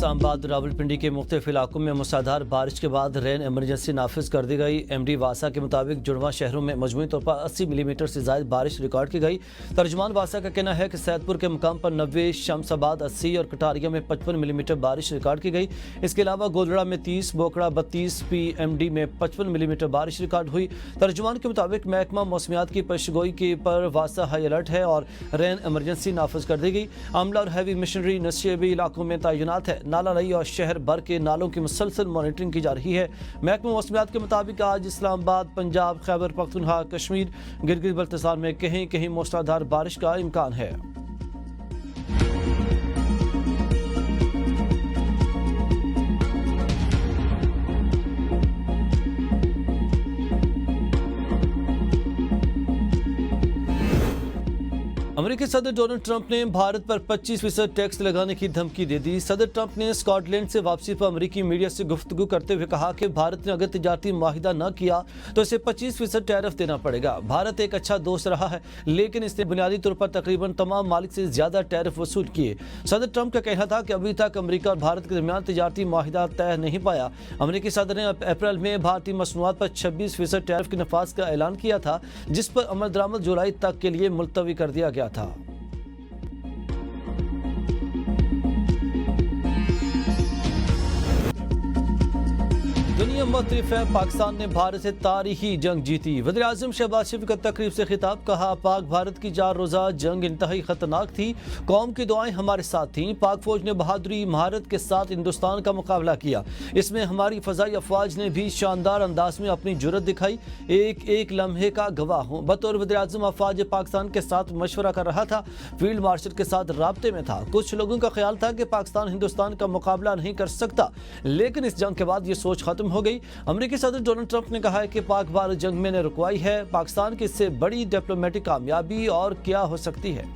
इस्लामाबाद रावलपिंडी के मुख्तलिफ इलाकों में मूसलाधार बारिश के बाद रेन इमरजेंसी नाफिज कर दी गई। MD वासा के मुताबिक जुड़वा शहरों में मजमूई तौर पर 80 मिलीमीटर से ज़ायद बारिश रिकॉर्ड की गई। तर्जुमान वासा का कहना है कि सैदपुर के मुकाम पर 90, शमसाबाद 80 और कटारिया में 55 मिलीमीटर बारिश रिकॉर्ड की गई। इसके अलावा गोलड़ा में 30, बोकड़ा 32, PMD में 55 मिलीमीटर बारिश रिकॉर्ड हुई। तर्जुमान के मुताबिक महकमा मौसमियात की पेशगोई के पर वासा हाई अलर्ट है और रेन इमरजेंसी नाफिज कर दी गई। अमला और हैवी मशीनरी नशेबी इलाकों में तैनात है। नाला नई और शहर भर के नालों की मुसलसल मॉनिटरिंग की जा रही है। महकमा मौसमियात के मुताबिक आज इस्लामाबाद, पंजाब, खैबर पख्तूनख्वा, कश्मीर, गिलगित बल्तिस्तान में कहीं कहीं मूसलाधार बारिश का इम्कान है। अमेरिकी सदर डोनाल्ड ट्रंप ने भारत पर 25% टैक्स लगाने की धमकी दे दी। सदर ट्रंप ने स्कॉटलैंड से वापसी पर अमेरिकी मीडिया से गुफ्तगू करते हुए कहा कि भारत ने अगर तिजारती माहिदा न किया तो इसे 25% टैरिफ देना पड़ेगा। भारत एक अच्छा दोस्त रहा है, लेकिन इसने बुनियादी तौर पर तकरीबन तमाम मालिक से ज्यादा टैरिफ वसूल किए। सदर ट्रंप का कहना था कि अभी तक अमेरिका और भारत के दरमियान तिजारती माहिदा तय नहीं पाया। अमेरिकी सदर ने अप्रैल में भारतीय मसनूआत पर 26% टैरिफ के नफाज का ऐलान किया था, जिस पर अमल दरामद जुलाई तक के लिए मुलतवी कर दिया गया था। दुनिया मुख्तलिफ है, पाकिस्तान ने भारत से तारीखी जंग जीती। वज़ीर आज़म शहबाज शरीफ का तकरीब से खिताब, कहा पाक भारत की 4 रोज़ा जंग इंतहाई खतरनाक थी, कौम की दुआएं हमारे साथ थीं। पाक फौज ने बहादुरी महारत के साथ हिंदुस्तान का मुकाबला किया। इसमें हमारी फ़ज़ाई अफवाज ने भी शानदार अंदाज में अपनी जुर्रत दिखाई। एक एक लम्हे का गवाह हूँ। बतौर वज़ीर आज़म अफवाज पाकिस्तान के साथ मशवरा कर रहा था, फील्ड मार्शल के साथ राब्ते में था। कुछ लोगों का ख्याल था कि पाकिस्तान हिंदुस्तान का मुकाबला नहीं कर सकता, लेकिन इस जंग के बाद ये सोच खत्म हो गई। अमेरिकी सदर डोनाल्ड ट्रंप ने कहा है कि पाक भारत जंग में ने रुकवाई है। पाकिस्तान की इससे बड़ी डिप्लोमेटिक कामयाबी और क्या हो सकती है।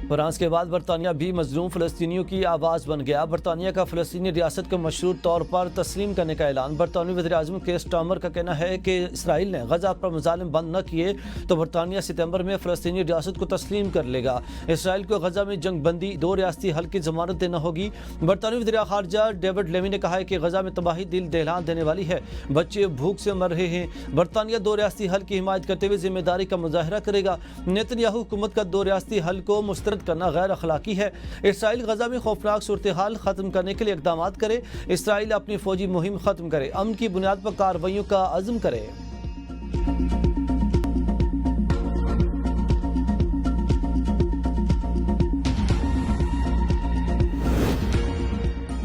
फ्रांस के बाद बरतानिया भी मजलूम फ़लस्तीनियों की आवाज़ बन गया। बरतानिया का फ़लस्तीनी रियासत को मशरूत तौर पर तस्लीम करने का ऐलान। बरतानवी वज़ीर आज़म केर स्टार्मर का कहना है कि इसराइल ने गजा पर मज़ालिम बंद न किए तो बरतानिया सितंबर में फ़लस्तीनी रियासत को तस्लीम कर लेगा। इसराइल को गजा में जंग बंदी 2 रियासती हल की ज़मानत देना होगी। बरतानवी वज़ीर ख़ारजा डेविड लेमी ने कहा है कि गजा में तबाही दिल दहला देने वाली है, बच्चे भूख से मर रहे हैं। बरतानिया 2 रियासती हल की हिमायत करते हुए जिम्मेदारी का मुजाहरा करेगा। नेतन्याहू हुकूमत का 2 रियासती हल को मुस्तरद करना गैर अखलाकी है। इसराइल गजा में खौफनाक सूरत हाल खत्म करने के लिए इकदाम करे। इसराइल अपनी फौजी मुहिम खत्म करे, अमन की बुनियाद पर कार्रवाइयों का अज़्म करे।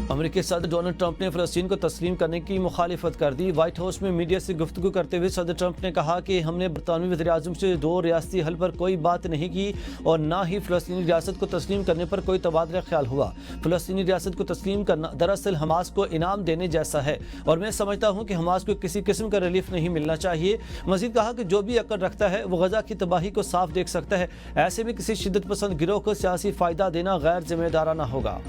अमेरिकी सदर डोनाल्ड ट्रंप ने फ़लस्तीन को तस्लीम करने की मुखालिफत कर दी। व्हाइट हाउस में मीडिया से गुफ्तगू करते हुए सदर ट्रंप ने कहा कि हमने बरतानवी वज़ीर आज़म से 2 रियासती हल पर कोई बात नहीं की और ना ही फ़लस्तीनी रियासत को तस्लीम करने पर कोई तबादला ख्याल हुआ। फ़लस्तीनी रियासत को तस्लीम करना दरअसल हमास को इनाम देने जैसा है और मैं समझता हूँ कि हमास को किसी किस्म का रिलीफ नहीं मिलना चाहिए। मज़ीद कहा कि जो भी अक्ल रखता है वो गजा की तबाही को साफ देख सकता है। ऐसे में किसी शिद्दत पसंद गिरोह को सियासी फ़ायदा देना गैर जिम्मेदाराना होगा।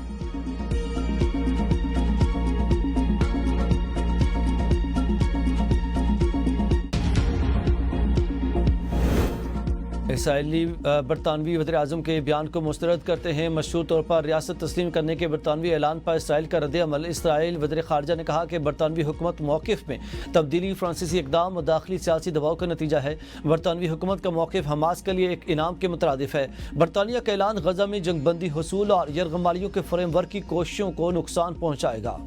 इसराइली बरतानवी वज़ीर आज़म के बयान को मुस्तरद करते हैं। मशहूर तौर पर रियासत तस्लीम करने के बरतानवी ऐलान पर इसराइल का रद्द-ए-अमल। इसराइल वज़ीर ख़ारजा ने कहा कि बरतानवी हुकूमत मौक़िफ़ में तब्दीली फ्रांसीसी इक़दाम और दाखिली सियासी दबाव का नतीजा है। बरतानवी हुकूमत का मौक़िफ़ हमास के लिए एक इनाम के मुतरादिफ है। बरतानिया का ऐलान गजा में जंगबंदी हसूल और यरगमालियों के फ्रेमवर्क की कोशिशों को नुकसान पहुँचाएगा।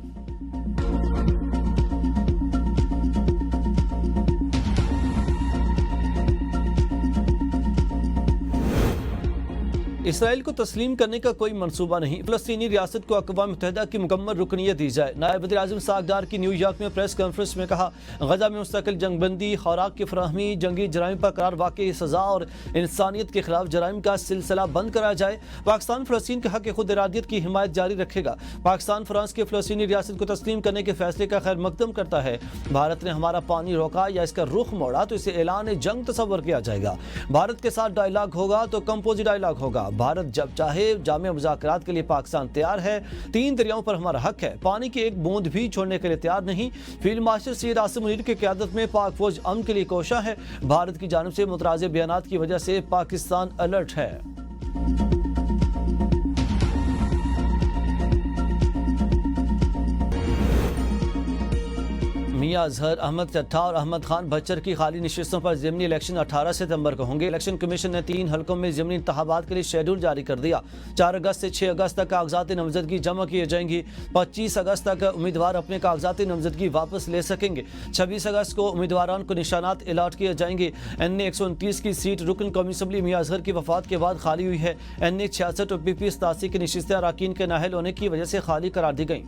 इसराइल को तस्लीम करने का कोई मंसूबा नहीं। फ़लस्तीनी रियासत को अक़वाम मुत्तहिदा की मुकम्मल रुकनियत दी जाए। नायब वज़ीर आज़म सागदार की न्यूयॉर्क में प्रेस कॉन्फ्रेंस में कहा, गजा में मुस्तकिल जंगबंदी, खुराक की फराहमी, जंगी जराइम पर करार वाक़ई सज़ा और इंसानियत के खिलाफ जराइम का सिलसिला बंद कराया जाए। पाकिस्तान फ़लस्तीन के हक़ खुद इरादियत की हिमायत जारी रखेगा। पाकिस्तान फ्रांस के फ़लस्तीनी रियासत को तस्लीम करने के फैसले का खैर मकदम करता है। भारत ने हमारा पानी रोका या इसका रुख मोड़ा तो इसे ऐलान जंग तस्वर किया जाएगा। भारत के साथ डायलॉग होगा तो कंपोजिट डायलॉग होगा। भारत जब चाहे जामे मुज़ाकरात के लिए पाकिस्तान तैयार है। 3 दरियाओं पर हमारा हक है, पानी की एक बूंद भी छोड़ने के लिए तैयार नहीं। फील्ड मार्शल सैयद आसिम मुनीर की क़यादत में पाक फौज अमन के लिए कोशा है। भारत की जानिब से मुतराज़ बयानात की वजह से पाकिस्तान अलर्ट है। मियां अजहर अहमद चट्ठा और अहमद खान बच्चर की खाली नशिस्तों पर ज़िमनी इलेक्शन 18 सितंबर को होंगे। इलेक्शन कमीशन ने 3 हलकों में ज़िमनी इंतखाबात के लिए शेड्यूल जारी कर दिया। 4 अगस्त से 6 अगस्त तक कागजात नामजदगी जमा किए जाएंगी। 25 अगस्त तक उम्मीदवार अपने कागजात नामजदगी वापस ले सकेंगे। 26 अगस्त को उम्मीदवारों को निशानात अलॉट किए जाएंगे। NA 129 की सीट रुकन कौमी असम्बली मियां अजहर की वफात के बाद खाली हुई है। NA 66 और PP 87 की नशिस्तें अरकान के नाअहल होने की वजह से खाली करार दी गई।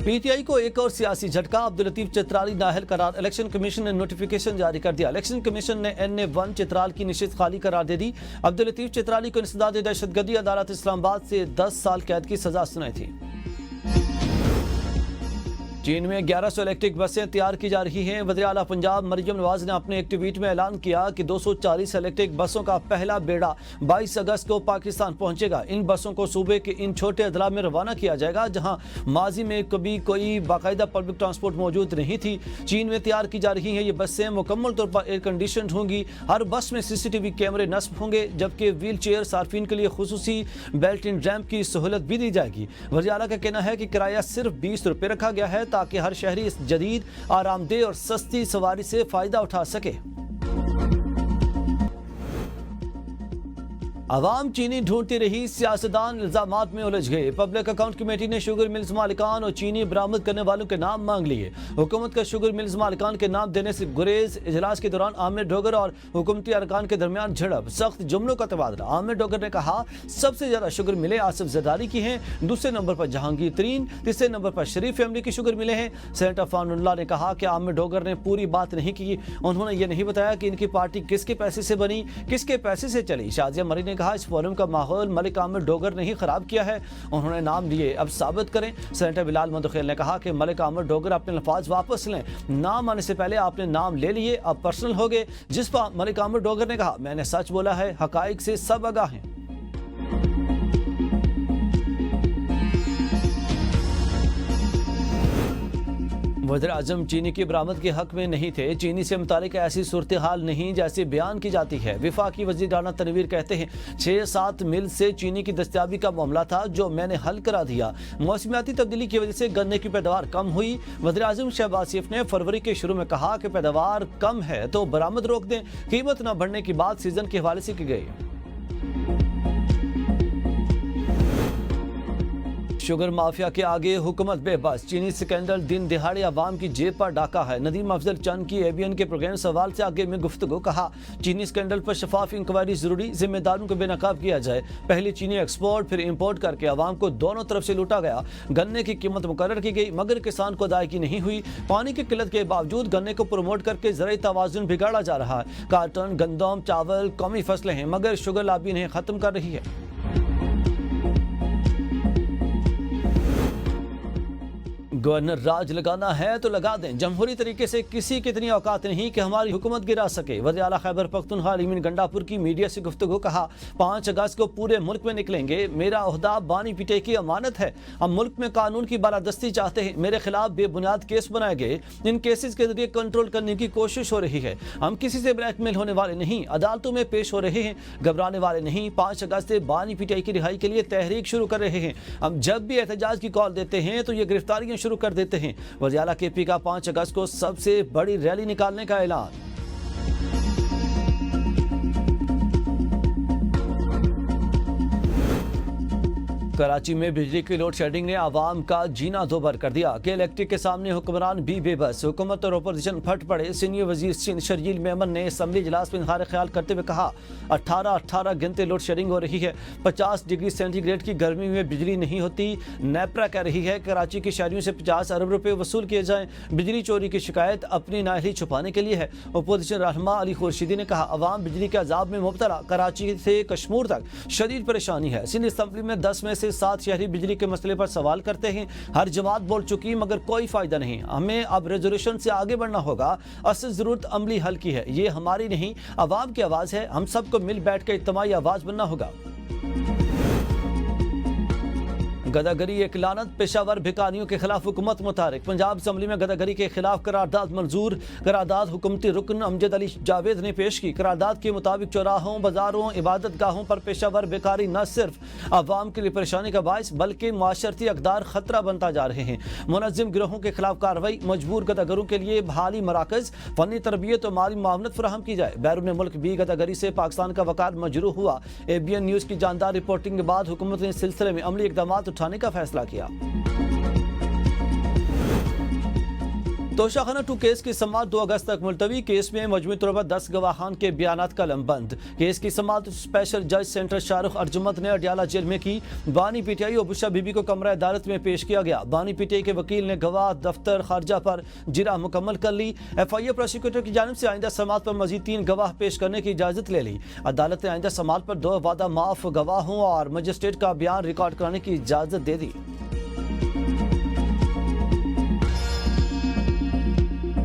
PTI को एक और सियासी झटका, अब्दुल लतीफ चित्राली नाअहल करार। इलेक्शन कमीशन ने नोटिफिकेशन जारी कर दिया। इलेक्शन कमीशन ने NA 1 चित्राल की नशिस्त खाली करार दे दी। अब्दुल लतीफ चित्राली को इंसदाद दहशतगर्दी अदालत इस्लामाबाद से 10 साल कैद की सजा सुनाई थी। चीन में 1100 इलेक्ट्रिक बसें तैयार की जा रही हैं। वज़ीर आला पंजाब मरियम नवाज ने अपने एक ट्वीट में ऐलान किया कि 240 इलेक्ट्रिक बसों का पहला बेड़ा 22 अगस्त को पाकिस्तान पहुंचेगा। इन बसों को सूबे के इन छोटे अदला में रवाना किया जाएगा जहां माजी में कभी कोई बाकायदा पब्लिक ट्रांसपोर्ट मौजूद नहीं थी। चीन में तैयार की जा रही हैं ये बसें मुकम्मल तौर पर एयर कंडीशन होंगी। हर बस में CCTV कैमरे नस्ब होंगे, जबकि व्हील चेयर सार्फिन के लिए खुसूसी बेल्ट इन रैम्प की सहूलत भी दी जाएगी। वज़ीर आला का कहना है कि किराया सिर्फ 20 रुपये रखा गया है ताकि हर शहरी इस जदीद, आरामदेह और सस्ती सवारी से फायदा उठा सके। अवाम चीनी ढूंढती रही, सियासतदान इल्जामात में उलझ गए। पब्लिक अकाउंट कमेटी ने शुगर मिल्स मालिकान और चीनी बरामद करने वालों के नाम मांग लिए। हुकूमत का शुगर मिल्स मालिकान के नाम देने से गुरेज। इजलास के दौरान आमिर डोगर और हुकूमती अरकान के दरमियान झड़प, सख्त जुमलों का तबादला। आमिर डोगर ने कहा सबसे ज्यादा शुगर मिले आसिफ जरदारी की हैं, दूसरे नंबर पर जहांगीर तरीन, तीसरे नंबर पर शरीफ फैमिली की शुगर मिले हैं। सेनेटर फानुल्लाह ने कहा कि आमिर डोगर ने पूरी बात नहीं की। उन्होंने ये नहीं बताया कि इनकी पार्टी किसके पैसे से बनी, किसके पैसे से चली। शाजिया मरी ने कहा इस फोरम का माहौल मलिक आमिर डोगर ने ही खराब किया है, उन्होंने नाम लिए, अब साबित करें। सेनेटर बिलाल मंदखेल ने कहा कि मलिक आमिर डोगर अपने अल्फाज वापस लें, नाम आने से पहले आपने नाम ले लिए, अब पर्सनल हो गए। जिस पर मलिक आमिर डोगर ने कहा मैंने सच बोला है, हकाइक से सब आगाह हैं। वज़ीर-ए-आज़म चीनी की बरामद के हक में नहीं थे। चीनी से मुतालिक ऐसी सूरत हाल नहीं जैसे बयान की जाती है। वफाकी वज़ीर राना तनवीर कहते हैं 6-7 मिल से चीनी की दस्तयाबी का मामला था जो मैंने हल करा दिया। मौसमियाती तब्दीली की वजह से गन्ने की पैदावार कम हुई। वज़ीर-ए-आज़म शहबाज शरीफ ने फरवरी के शुरू में कहा कि पैदावार कम है तो बरामद रोक दें। कीमत न बढ़ने की बात सीजन के हवाले से की गई। शुगर माफिया के आगे हुकूमत बेबस। चीनी स्कैंडल दिन दिहाड़े अवाम की जेब पर डाका है। नदीम अफजल चंद की ABN के प्रोग्राम सवाल से आगे में गुफ्तगू, कहा चीनी स्कैंडल पर शफाफ इंक्वायरी जरूरी, जिम्मेदारों को बेनकाब किया जाए। पहले चीनी एक्सपोर्ट फिर इंपोर्ट करके अवाम को दोनों तरफ से लूटा गया। गन्ने की कीमत मुकर्रर की गई मगर किसान को अदायगी नहीं हुई। पानी की किल्लत के बावजूद गन्ने को प्रमोट करके ज़राई तवाज़ुन बिगाड़ा जा रहा है। कार्टन, गंदम, चावल कौमी फसलें हैं मगर शुगर लॉबी इन्हें खत्म कर रही है। गवर्नर राज लगाना है तो लगा दें, जमहूरी तरीके से किसी की इतनी औकात नहीं कि हमारी हुकूमत गिरा सके। वज़ीर आला खैबर पख्तूनख्वा अलीमीन गंडापुर की मीडिया से गुफ्तगू, कहा 5 अगस्त को पूरे मुल्क में निकलेंगे। मेरा ओहदा बानी पीटे की अमानत है। हम मुल्क में कानून की बालादस्ती चाहते हैं। मेरे खिलाफ बेबुनियाद केस बनाए गए, इन केसेस के जरिए कंट्रोल करने की कोशिश हो रही है। हम किसी से ब्लैकमेल होने वाले नहीं, अदालतों में पेश हो रहे हैं, घबराने वाले नहीं। 5 अगस्त से बानी पीटाई की रिहाई के लिए तहरीक शुरू कर रहे हैं। हम जब भी एहतजाज की कॉल देते हैं तो ये गिरफ्तारियां शुरू कर देते हैं। वज़ीर आला KP का 5 अगस्त को सबसे बड़ी रैली निकालने का ऐलान। कराची में बिजली की लोड शेडिंग ने आवाम का जीना दोबर कर दिया कि इलेक्ट्रिक के सामने हुक्मरान भी बेबस। हुकूमत और अपोजिशन फट पड़े। सीनियर वजीर शर्जील मेमन ने असम्बली इजलास में इज़हार ख्याल करते हुए कहा 18 घंटे लोड शेडिंग हो रही है। 50 डिग्री सेंटीग्रेड की गर्मी में बिजली नहीं होती। नेपरा कह रही है कराची के शहरियों से 50 अरब रुपए वसूल किए जाएं। बिजली चोरी की शिकायत अपनी नाअहली छुपाने के लिए है। अपोजिशन रहनुमा अली खुर्शीदी ने कहा अवाम बिजली के अजाब में मुब्तला। कराची से कश्मीर तक शदीद परेशानी है। सिंध असम्बली में 10 में से 7 शहरी बिजली के मसले पर सवाल करते हैं। हर जमात बोल चुकी मगर कोई फायदा नहीं। हमें अब रेजोल्यूशन से आगे बढ़ना होगा। असल जरूरत अमली हल की है, ये हमारी नहीं अवाम की आवाज है। हम सबको मिल बैठ कर इज्तिमाई आवाज बनना होगा। गदागरी एक लानत, पेशावर भिखारियों के खिलाफ हुकूमत मुतारिक। पंजाब असम्बली में गदागरी के खिलाफ करारदाद मंजूर। करारदाद हुकूमती रुकन अमजद अली जावेद ने पेश की। करारदाद के मुताबिक चौराहों, बाजारों, इबादत गाहों पर पेशावर भिखारी न सिर्फ अवाम के लिए परेशानी का बायस बल्कि माशरती अकदार खतरा बनता जा रहे हैं। मुनज़्ज़िम गिरोहों के खिलाफ कार्रवाई, मजबूर गदागरों के लिए बहाली मराकज, फनी तरबियत और माली मावनत फराहम की जाए। बैरून मुल्क भी गदागरी से पाकिस्तान का वकार मजरूह हुआ। ABN न्यूज़ की जानदार रिपोर्टिंग के बाद हुकूमत ने इस सिलसिले में अमली इकदाम उठाने का फैसला किया। तोशाखाना 2 केस की समाअत 2 अगस्त तक मुलतवी। केस में मजमूई तौर पर 10 गवाहान के बयानात कलम बंद। केस की समाअत स्पेशल जज सेंटर शाहरुख अर्जुमत ने अडियाला जेल में की। बानी PTI और बुशा बीबी को कमरा अदालत में पेश किया गया। बानी PTI के वकील ने गवाह दफ्तर खारजा पर जिरा मुकम्मल कर ली। FIA प्रोसिक्यूटर की जानिब से आइंदा समाअत पर मजीद 3 गवाह पेश करने की इजाजत ले ली। अदालत ने आइंदा समाअत पर 2 वादा माफ गवाहों और मजिस्ट्रेट का बयान रिकॉर्ड कराने की इजाजत दे दी।